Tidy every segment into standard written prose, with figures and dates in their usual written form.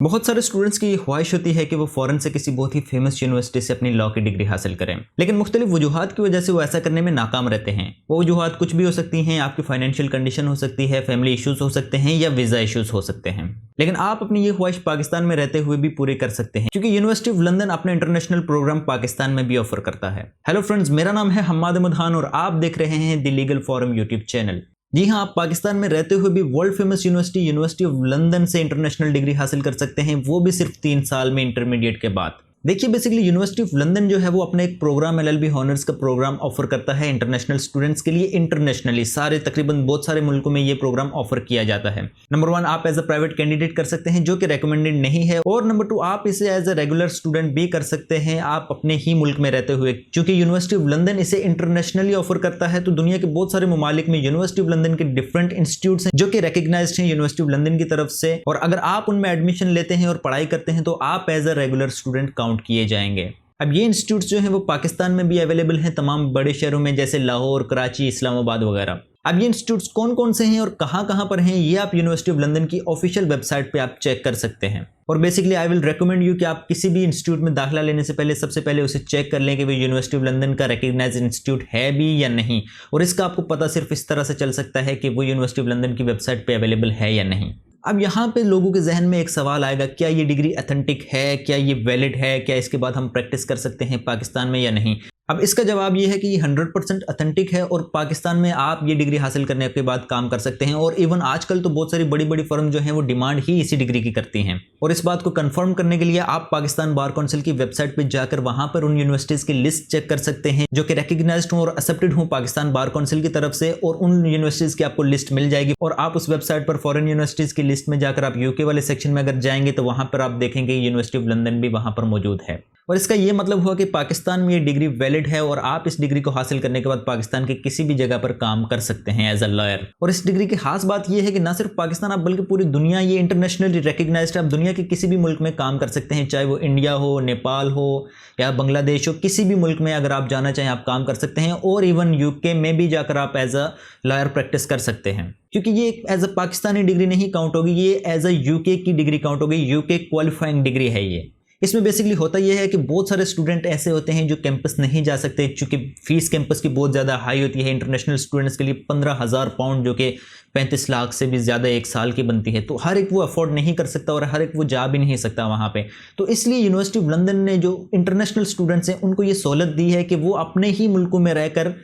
बहुत सारे स्टूडेंट्स की ये ख्वाहिश होती है कि वो फॉरेन से किसी बहुत ही फेमस यूनिवर्सिटी से अपनी लॉ की डिग्री हासिल करें, लेकिन मुख्तलिफ वजूहात की वजह से वो ऐसा करने में नाकाम रहते हैं। वो वजूहात कुछ भी हो सकती हैं, आपकी फाइनेंशियल कंडीशन हो सकती है, फैमिली इश्यूज हो सकते हैं या वीज़ा इश्यूज हो सकते हैं। लेकिन आप अपनी ये ख्वाहिश पाकिस्तान में रहते हुए भी पूरी कर सकते हैं, क्योंकि यूनिवर्सिटी ऑफ लंदन अपना इंटरनेशनल प्रोग्राम पाकिस्तान में भी ऑफर करता है। हेलो फ्रेंड्स, मेरा नाम है हम्माद अहमद खान और आप देख रहे हैं the legal forum YouTube channel. जी हाँ, आप पाकिस्तान में रहते हुए भी world famous university of London से इंटरनेशनल डिग्री हासिल कर सकते हैं, वो भी सिर्फ 3 साल में इंटरमीडिएट के बाद। देखिए, बेसिकली यूनिवर्सिटी ऑफ लंदन जो है वो अपना एक प्रोग्राम LLB हॉनर्स का प्रोग्राम ऑफर करता है इंटरनेशनल स्टूडेंट्स के लिए। इंटरनेशनली तकरीबन बहुत सारे मुल्कों में ये प्रोग्राम ऑफर किया जाता है। नंबर 1, आप एज अ प्राइवेट कैंडिडेट कर सकते हैं जो कि रिकमेंडेड नहीं है, और नंबर 2, आप इसे एज अ रेगुलर स्टूडेंट भी कर सकते हैं आप अपने ही मुल्क में रहते हुए। क्योंकि यूनिवर्सिटी ऑफ लंदन इसे इंटरनेशनली ऑफर करता है, तो दुनिया के बहुत सारे ममालिक में यूनिवर्सिटी ऑफ लंदन के डिफरेंट इंस्टीट्यूट्स हैं जो कि रिकग्नाइज्ड हैं यूनिवर्सिटी ऑफ लंदन की तरफ से, और अगर आप उनमें एडमिशन लेते हैं और पढ़ाई करते हैं तो आप as a regular student count किए जाएंगे। अब ये इंस्टीट्यूट्स जो हैं वो पाकिस्तान में भी अवेलेबल हैं, तमाम बड़े शहरों में जैसे लाहौर, कराची, इस्लामाबाद वगैरह। अब ये इंस्टीट्यूट्स कौन कौन से हैं और कहां पर हैं, ये आप यूनिवर्सिटी ऑफ लंदन की ऑफिशियल वेबसाइट पे आप चेक कर सकते हैं। और basically I will recommend you कि आप किसी भी इंस्टीट्यूट में दाखिला लेने से पहले सबसे पहले उसे चेक कर लें कि वो यूनिवर्सिटी ऑफ लंदन का रिकग्नाइज इंस्टीट्यूट है भी या नहीं। और इसका आपको पता सिर्फ इस तरह से चल सकता है कि वो यूनिवर्सिटी ऑफ लंदन की वेबसाइट पे अवेलेबल है या नहीं। अब यहाँ पे लोगों के जहन में एक सवाल आएगा, क्या ये डिग्री ऑथेंटिक है, क्या ये वैलिड है, क्या इसके बाद हम प्रैक्टिस कर सकते हैं पाकिस्तान में या नहीं। अब इसका जवाब ये है कि ये 100% ऑथेंटिक है और पाकिस्तान में आप ये डिग्री हासिल करने के बाद काम कर सकते हैं। और इवन आजकल तो बहुत सारी बड़ी बड़ी फर्म जो हैं वो डिमांड ही इसी डिग्री की करती हैं। और इस बात को कंफर्म करने के लिए आप पाकिस्तान बार काउंसिल की वेबसाइट पर जाकर वहां पर उन यूनिवर्सिटीज की लिस्ट चेक कर सकते हैं जो कि रिकग्नाइज्ड हों और एक्सेप्टेड हों पाकिस्तान बार काउंसिल की तरफ से, और उन यूनिवर्सिटीज की आपको लिस्ट मिल जाएगी। और आप उस वेबसाइट पर फॉरेन यूनिवर्सिटीज की लिस्ट में जाकर आप यूके वाले सेक्शन में अगर जाएंगे तो वहां पर आप देखेंगे यूनिवर्सिटी ऑफ लंदन भी वहां पर मौजूद है। और इसका ये मतलब हुआ कि पाकिस्तान में ये डिग्री वैलिड है और आप इस डिग्री को हासिल करने के बाद पाकिस्तान के किसी भी जगह पर काम कर सकते हैं एज अ लॉयर। और इस डिग्री की खास बात ये है कि ना सिर्फ पाकिस्तान आप बल्कि पूरी दुनिया ये इंटरनेशनली रिकग्नाइज्ड है। आप दुनिया के किसी भी मुल्क में काम कर सकते हैं, चाहे वो इंडिया हो, नेपाल हो या बांग्लादेश हो, किसी भी मुल्क में अगर आप जाना चाहें आप काम कर सकते हैं। और इवन यूके में भी जाकर आप एज अ लॉयर प्रैक्टिस कर सकते हैं, क्योंकि ये एज अ पाकिस्तानी डिग्री नहीं काउंट होगी, ये एज अ यूके की डिग्री काउंट होगी। यूके क्वालिफाइंग डिग्री है ये। इसमें बेसिकली होता यह है कि बहुत सारे स्टूडेंट ऐसे होते हैं जो कैंपस नहीं जा सकते, क्योंकि फीस कैंपस की बहुत ज़्यादा हाई होती है। इंटरनेशनल स्टूडेंट्स के लिए 15,000 पाउंड जो कि 35 लाख से भी ज़्यादा एक साल की बनती है, तो हर एक वो अफोर्ड नहीं कर सकता और हर एक वो जा भी नहीं सकता वहाँ पे। तो इसलिए यूनिवर्सिटी ऑफ लंदन ने जो इंटरनेशनल स्टूडेंट्स हैं उनको ये सहूलत दी है कि वो अपने ही मुल्कों में रहकर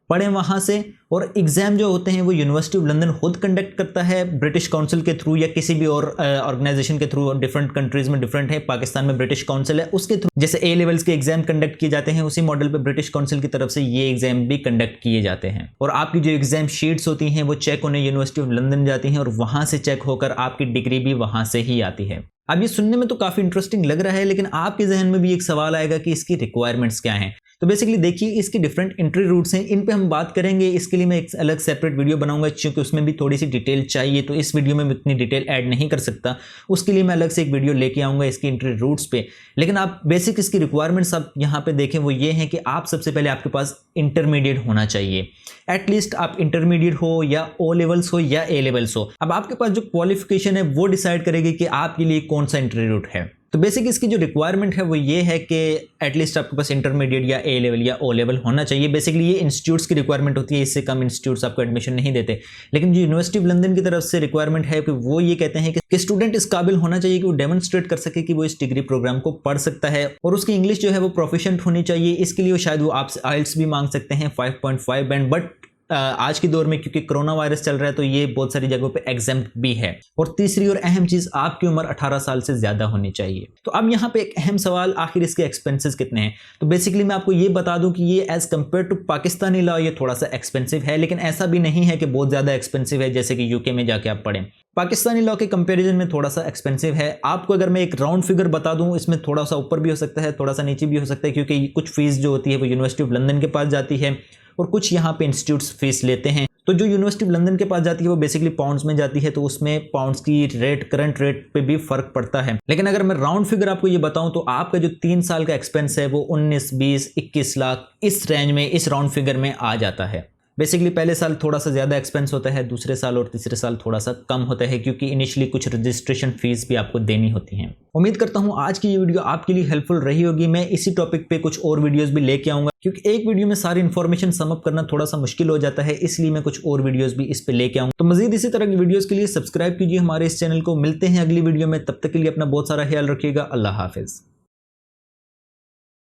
पढ़ें वहाँ से। और एग्ज़ाम जो होते हैं वो यूनिवर्सिटी ऑफ लंदन खुद कंडक्ट करता है ब्रिटिश काउंसिल के थ्रू या किसी भी और ऑर्गेनाइजेशन के थ्रू। और डिफरेंट कंट्रीज़ में डिफरेंट है, पाकिस्तान में ब्रिटिश काउंसिल है, उसके थ्रू जैसे A लेवल्स के एग्जाम कंडक्ट किए जाते हैं उसी मॉडल पे ब्रिटिश काउंसिल की तरफ से ये एग्जाम भी कंडक्ट किए जाते हैं। और आपकी जो एग्जाम शीट्स होती हैं वो चेक होने यूनिवर्सिटी ऑफ लंदन जाती हैं और वहाँ से चेक होकर आपकी डिग्री भी वहाँ से ही आती है। अब ये सुनने में तो काफ़ी इंटरेस्टिंग लग रहा है, लेकिन आपके जहन में भी एक सवाल आएगा कि इसकी रिक्वायरमेंट्स क्या हैं। तो बेसिकली देखिए, इसकी डिफरेंट एंट्री रूट्स हैं, इन पे हम बात करेंगे। इसके लिए मैं एक अलग सेपरेट वीडियो बनाऊंगा, क्योंकि उसमें भी थोड़ी सी डिटेल चाहिए, तो इस वीडियो में मैं इतनी डिटेल ऐड नहीं कर सकता। उसके लिए मैं अलग से एक वीडियो लेके आऊँगा इसकी एंट्री रूट्स पे। लेकिन आप बेसिक इसकी रिक्वायरमेंट्स आप यहाँ पे देखें वो ये हैं कि आप सबसे पहले आपके पास इंटरमीडिएट होना चाहिए। एटलीस्ट आप इंटरमीडिएट हो या O लेवल्स हो या A लेवल्स हो। अब आपके पास जो क्वालिफिकेशन है वो डिसाइड करेगी कि आपके लिए कौन सा एंट्री रूट है। तो बेसिक इसकी जो रिक्वायरमेंट है वो ये है कि एटलीस्ट आपके पास इंटरमीडिएट या A लेवल या O लेवल होना चाहिए। बेसिकली ये इंस्टीट्यूट्स की रिक्वायरमेंट होती है, इससे कम इंस्टीट्यूट्स आपको एडमिशन नहीं देते। लेकिन जो यूनिवर्सिटी ऑफ लंदन की तरफ से रिक्वायरमेंट है कि वो ये कहते हैं कि स्टूडेंट इस काबिल होना चाहिए कि वो डेमोन्स्ट्रेट कर सके कि वो इस डिग्री प्रोग्राम को पढ़ सकता है, और उसकी इंग्लिश जो है वो प्रोफिशिएंट होनी चाहिए। इसके लिए शायद वो आपसे IELTS भी मांग सकते हैं 5.5 बैंड, बट आज के दौर में क्योंकि कोरोना वायरस चल रहा है तो ये बहुत सारी जगहों पे एग्जाम्प्ट भी है। और तीसरी और अहम चीज, आपकी उम्र 18 साल से ज्यादा होनी चाहिए। तो अब यहाँ पे एक अहम सवाल, आखिर इसके एक्सपेंसेस कितने हैं। तो बेसिकली मैं आपको ये बता दूं कि ये as compare to Pakistani law ये थोड़ा सा एक्सपेंसिव है, लेकिन ऐसा भी नहीं है कि बहुत ज्यादा एक्सपेंसिव है जैसे कि यूके में जाके आप पढ़ें। पाकिस्तानी लॉ के कंपैरिजन में थोड़ा सा एक्सपेंसिव है। आपको अगर मैं एक राउंड फिगर बता दूं, इसमें थोड़ा सा ऊपर भी हो सकता है, थोड़ा सा नीचे भी हो सकता है, क्योंकि कुछ फीस जो होती है वो यूनिवर्सिटी ऑफ लंदन के पास जाती है और कुछ यहाँ पे इंस्टीट्यूट्स फीस लेते हैं। तो जो यूनिवर्सिटी ऑफ लंदन के पास जाती है वो बेसिकली पाउंड्स में जाती है, तो उसमें पाउंड्स की रेट, करंट रेट पे भी फर्क पड़ता है। लेकिन अगर मैं राउंड फिगर आपको ये बताऊं तो आपका जो 3 साल का एक्सपेंस है वो 19, 20, 21 लाख इस रेंज में, इस राउंड फिगर में आ जाता है। बेसिकली पहले साल थोड़ा सा ज़्यादा एक्सपेंस होता है, दूसरे साल और तीसरे साल थोड़ा सा कम होता है, क्योंकि इनिशियली कुछ रजिस्ट्रेशन फीस भी आपको देनी होती हैं। उम्मीद करता हूँ आज की ये वीडियो आपके लिए हेल्पफुल रही होगी। मैं इसी टॉपिक पे कुछ और वीडियोस भी लेके आऊँगा, क्योंकि एक वीडियो में सारी इन्फॉर्मेशन समअप करना थोड़ा सा मुश्किल हो जाता है, इसलिए मैं कुछ और वीडियोस भी इस पे लेके आऊँगा। तो मजीद इसी तरह की वीडियोस के लिए सब्सक्राइब कीजिए हमारे इस चैनल को। मिलते हैं अगली वीडियो में, तब तक के लिए अपना बहुत सारा ख्याल रखिएगा। अल्लाह हाफिज़।